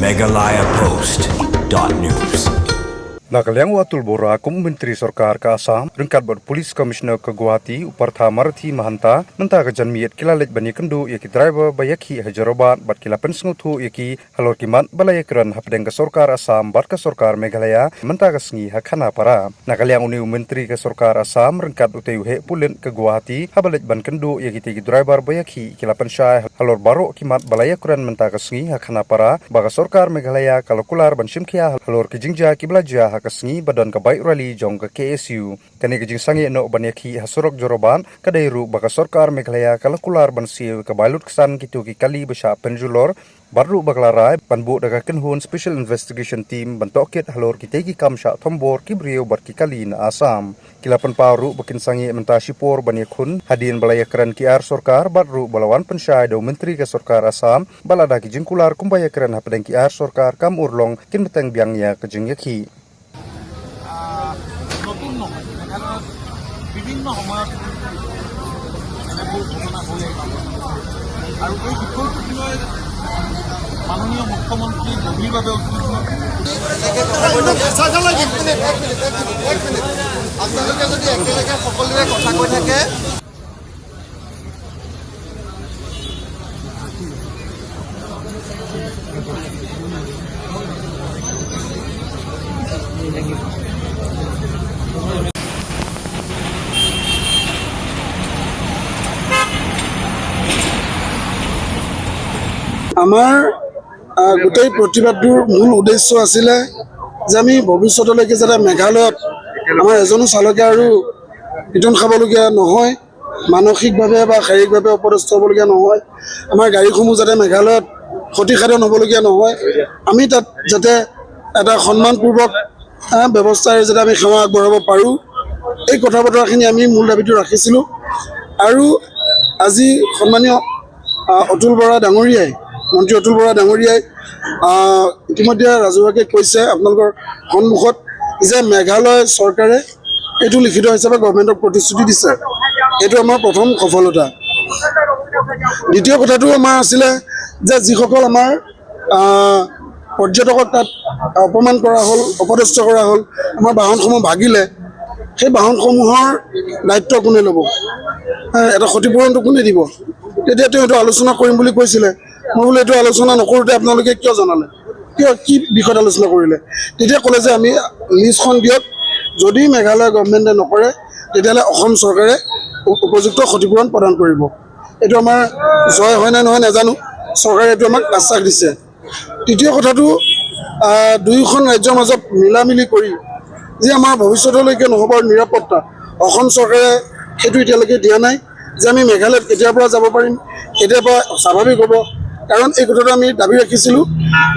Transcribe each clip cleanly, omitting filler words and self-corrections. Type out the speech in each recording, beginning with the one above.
megalayapost.news. Nakaliang watul bora kum Menteri Sarkar ka Assam ringkat bot Police Commissioner ke Guwahati Upartha Marathi Mahanta menta ka janmiet kilalet bani kendu yaki driver bayakhi hajarobat bat kilapen snguthu yaki halor kimat balayakran hapdeng ka Sarkar Assam bat ka Sarkar Meghalaya menta ka sngi hakhana para nakaliang uni Menteri ka Sarkar Assam ringkat uteu he pulen ke Guwahati habalet ban kendu yaki tegi driver bayakhi kilapen syai halor baro kimat balayakran menta ka sngi hakhana para baga Sarkar Meghalaya kalokular ban simkhia halor kijingja kiblaja kasngi badan ka baik rally jong ka KSU kani kijing sangi no banyakhi hasorok joroban kadairu baka Sarkar Meghalaya kalakular ban siu ka balut kesan kitu ki kali besha penjulor baru baklara banbu daga kenhun special investigation team bantokit halor kitegi kamsha thombor kibrio barki kali na Assam kilapan paru bakin sangi menta sipor banyakhun hadin balayakran kiar Sarkar baru balawan pensyai do menteri ka Sarkar Assam balada kijing kular kumbayakran hapdeng kiar Sarkar kam urlong kin beteng biangnya kijing yakhi নতুন নহয় মেঘালয়ত বিভিন্ন সময়ত এনেবোৰ ঘটনা হৈ আৰু এই বিষয়টোক লৈ মাননীয় মুখ্যমন্ত্ৰী গভীৰভাৱে উদ্বিগ্ন আপোনালোকে যদি একেলগে সকলোৰে কথা কৈ থাকে আমাৰ গোটেই প্ৰতিবাদটোৰ মূল উদ্দেশ্য আছিলে যে আমি ভৱিষ্যতলৈকে যাতে মেঘালয়ত আমাৰ এজনো চালকে আৰু পিটন খাবলগীয়া নহয় মানসিকভাৱে বা শাৰীৰিকভাৱে অপদস্থ হ'বলগীয়া নহয় আমাৰ গাড়ীসমূহ যাতে মেঘালয়ত ক্ষতিসাধন হ'বলগীয়া নহয় আমি তাত যাতে এটা সন্মানপূৰ্বক ব্যৱস্থাৰে যাতে আমি সেৱা আগবঢ়াব পাৰোঁ এই কথা বতৰাখিনি আমি মূল দাবীটো ৰাখিছিলোঁ আৰু আজি সন্মানীয় অতুল বৰা ডাঙৰীয়াই মন্ত্ৰী অতুল বৰা ডাঙৰীয়াই ইতিমধ্যে ৰাজহুৱাকে কৈছে আপোনালোকৰ সন্মুখত যে মেঘালয় চৰকাৰে এইটো লিখিত হিচাপে গভৰ্ণমেণ্টক প্ৰতিশ্ৰুতি দিছে এইটো আমাৰ প্ৰথম সফলতা দ্বিতীয় কথাটো আমাৰ আছিলে যে যিসকল আমাৰ পৰ্যটকক তাত অপমান কৰা হ'ল অপদস্থ কৰা হ'ল আমাৰ বাহনসমূহ ভাগিলে সেই বাহনসমূহৰ দায়িত্ব কোনে ল'ব এটা ক্ষতিপূৰণটো কোনে দিব তেতিয়া তেওঁ এইটো আলোচনা কৰিম বুলি কৈছিলে মই বোলো এইটো আলোচনা নকৰোঁতে আপোনালোকে কিয় জনালে কি বিষয়ত আলোচনা কৰিলে তেতিয়া ক'লে যে আমি লিষ্টখন দিয়ক যদি মেঘালয় গভৰ্ণমেণ্টে নকৰে তেতিয়াহ'লে অসম চৰকাৰে উপযুক্ত ক্ষতিপূৰণ প্ৰদান কৰিব এইটো আমাৰ জয় হয় নে নহয় নাজানো চৰকাৰে এইটো আমাক আশ্বাস দিছে তৃতীয় কথাটো দুয়োখন ৰাজ্যৰ মাজত মিলামিলি কৰি যে আমাৰ ভৱিষ্যতলৈকে নহ'বৰ নিৰাপত্তা অসম চৰকাৰে সেইটো এতিয়ালৈকে দিয়া নাই যে আমি মেঘালয়ত কেতিয়াৰ পৰা যাব পাৰিম কেতিয়াৰ পৰা স্বাভাৱিক হ'ব কাৰণ এই কথাটো আমি দাবী ৰাখিছিলোঁ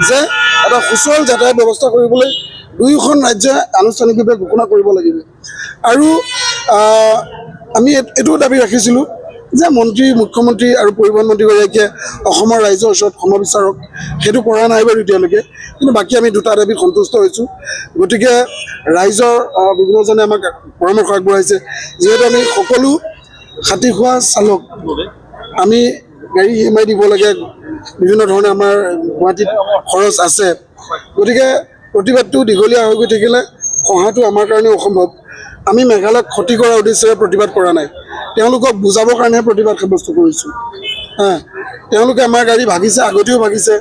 যে এটা সুচল যাতায়াত ব্যৱস্থা কৰিবলৈ দুয়োখন ৰাজ্যই আনুষ্ঠানিকভাৱে ঘোষণা কৰিব লাগিব আৰু আমি এইটোও দাবী ৰাখিছিলোঁ যে মুখ্যমন্ত্ৰী আৰু পৰিবহণ মন্ত্ৰীগৰাকীয়ে অসমৰ ৰাইজৰ ওচৰত ক্ষমা বিচাৰক সেইটো কৰা নাই বাৰু এতিয়ালৈকে কিন্তু বাকী আমি দুটা দাবীত সন্তুষ্ট হৈছোঁ গতিকে ৰাইজৰ বিভিন্নজনে আমাক পৰামৰ্শ আগবঢ়াইছে যিহেতু আমি সকলো খাটি খোৱা চালক আমি গাড়ী EMI দিব লাগে বিভিন্ন ধৰণে আমাৰ গুৱাহাটীত খৰচ আছে গতিকে প্ৰতিবাদটো দীঘলীয়া হৈ গৈ থাকিলে সহায়টো আমাৰ কাৰণে অসম্ভৱ আমি মেঘালয়ক ক্ষতি কৰাৰ উদ্দেশ্যেৰে প্ৰতিবাদ কৰা নাই তেওঁলোকক বুজাবৰ কাৰণেহে প্ৰতিবাদ সাব্যস্ত কৰিছোঁ তেওঁলোকে আমাৰ গাড়ী ভাগিছে আগতেও ভাগিছে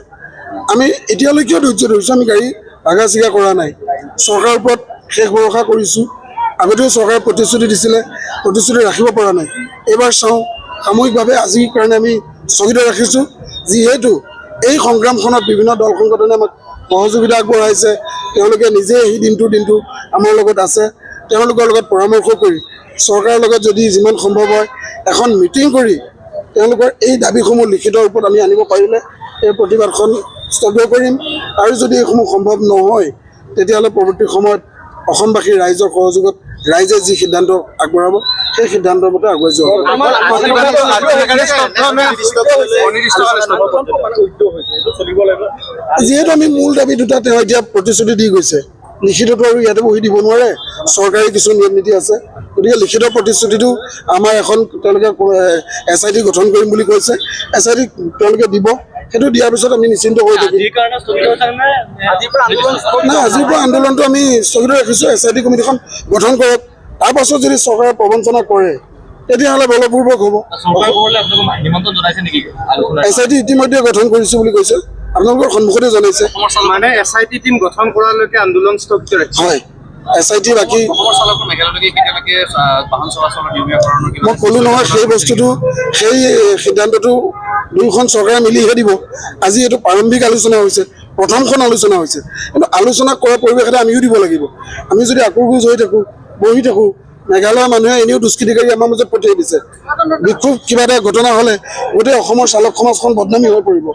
আমি এতিয়ালৈকেও ধৈৰ্য ধৰিছোঁ আমি গাড়ী ভাগা চিগা কৰা নাই চৰকাৰৰ ওপৰত শেষ ভৰসা কৰিছোঁ আগতেও চৰকাৰে প্ৰতিশ্ৰুতি দিছিলে প্ৰতিশ্ৰুতি ৰাখিব পৰা নাই এইবাৰ চাওঁ সামূহিকভাৱে আজিৰ কাৰণে আমি স্থগিত ৰাখিছোঁ যিহেতু এই সংগ্ৰামখনত বিভিন্ন দল সংগঠনে আমাক সহযোগিতা আগবঢ়াইছে তেওঁলোকে নিজে এই দিনটো আমাৰ লগত আছে তেওঁলোকৰ লগত পৰামৰ্শ কৰি চৰকাৰৰ লগত যদি যিমান সম্ভৱ হয় এখন মিটিং কৰি তেওঁলোকৰ এই দাবীসমূহ লিখিত ৰূপত আমি আনিব পাৰিলে এই প্ৰতিবাদখন স্থগিত কৰিম আৰু যদি এইসমূহ সম্ভৱ নহয় তেতিয়াহ'লে পৰৱৰ্তী সময়ত অসমবাসীৰ ৰাইজৰ সহযোগত ৰাইজে যি সিদ্ধান্ত আগবঢ়াব সেই সিদ্ধান্তৰ মতে আগুৱাই যোৱা যিহেতু আমি মূল দাবী দুটা তেওঁ এতিয়া প্ৰতিশ্ৰুতি দি গৈছে লিখিতটো আৰু ইয়াতে বহি দিব নোৱাৰে চৰকাৰী কিছু নিয়ম নীতি আছে গতিকে লিখিত প্ৰতিশ্ৰুতিটো আমাৰ এখন তেওঁলোকে SIT গঠন কৰিম বুলি কৈছে SIT তেওঁলোকে দিব সেইটো দিয়াৰ পিছত আমি নিশ্চিন্ত হৈ থাকিম। নাই, আজিৰ পৰা আন্দোলনটো আমি স্থগিত ৰাখিছোঁ। SIT কমিটিখন গঠন কৰক, তাৰ পাছত যদি চৰকাৰে প্ৰবঞ্চনা কৰে তেতিয়াহ'লে বলপূৰ্বক হ'ব। SIT ইতিমধ্যে গঠন কৰিছোঁ বুলি কৈছে, আপোনালোকৰ সন্মুখতে জনাইছে। মানে SIT টিম গঠন কৰালৈকে আন্দোলন স্থগিত ৰাখিছে। হয়, SIT বাকী মই ক'লো নহয়, সেই বস্তুটো সেই সিদ্ধান্তটো দুয়োখন চৰকাৰে মিলিহে দিব। আজি এইটো প্ৰাৰম্ভিক আলোচনা হৈছে, প্ৰথমখন আলোচনা হৈছে, কিন্তু আলোচনা কৰাৰ পৰিৱেশ এটা আমিও দিব লাগিব। আমি যদি আকুৰগুজ হৈ থাকোঁ, বহি থাকোঁ, মেঘালয়ৰ মানুহে এনেও দুষ্কৃতিকাৰী আমাৰ মাজত পঠিয়াই দিছে। বিক্ষোভ কিবা এটা ঘটনা হ'লে গোটেই অসমৰ চালক সমাজখন বদনামী হৈ পৰিব।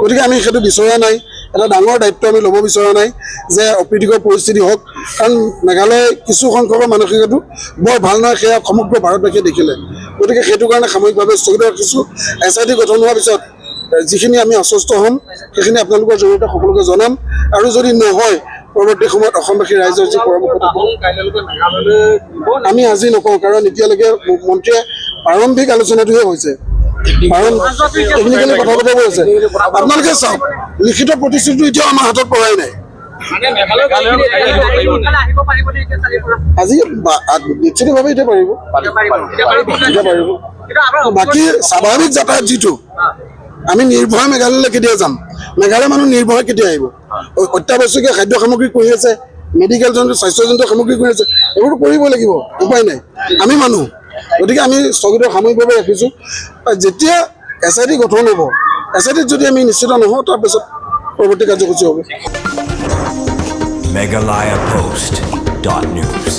গতিকে আমি সেইটো বিচৰা নাই, এটা ডাঙৰ দায়িত্ব আমি ল'ব বিচৰা নাই যে অপ্ৰীতিকৰ পৰিস্থিতি হওক, কাৰণ মেঘালয় কিছু সংখ্যকৰ মানসিকতাটো বৰ ভাল নহয়, সেয়া সমগ্ৰ ভাৰতবাসীয়ে দেখিলে। গতিকে সেইটো কাৰণে সাময়িকভাৱে স্থগিত ৰাখিছোঁ। SIT গঠন হোৱাৰ পিছত যিখিনি আমি আশ্বস্ত হ'ম সেইখিনি আপোনালোকৰ জৰিয়তে সকলোকে জনাম, আৰু যদি নহয় পৰৱৰ্তী সময়ত অসমবাসী ৰাইজৰ যি পৰামৰ্শ আমি আজি নকওঁ, কাৰণ এতিয়ালৈকে মন্ত্ৰীয়ে প্ৰাৰম্ভিক আলোচনাটোহে হৈছে, টেকনিকেলি কথা পতাব হৈছে। আপোনালোকে চাওক, লিখিত প্ৰতিশ্ৰুতিটো এতিয়াও আমাৰ হাতত পৰাই নাই। আজি নিশ্চিতভাৱে এতিয়া পাৰিব। বাকী স্বাভাৱিক যাতায়াত যিটো, আমি নিৰ্ভয়ে মেঘালয়লৈ কেতিয়া যাম, মেঘালয়ৰ মানুহ নিৰ্ভয়ে কেতিয়া আহিব? অত্যাৱশ্যকীয় খাদ্য সামগ্ৰী কৰি আছে, মেডিকেলজনিত স্বাস্থ্যজনিত সামগ্ৰী কৰি আছে, এইবোৰতো কৰিবই লাগিব, উপায় নাই, আমি মানুহ। গতিকে আমি স্থগিত সাময়িকভাৱে ৰাখিছোঁ। যেতিয়া SIT গঠন হ'ব, SIT যদি আমি নিশ্চিত নহওঁ, তাৰপিছত পৰৱৰ্তী কাৰ্যসূচী হ'ব। Meghalaya Post.news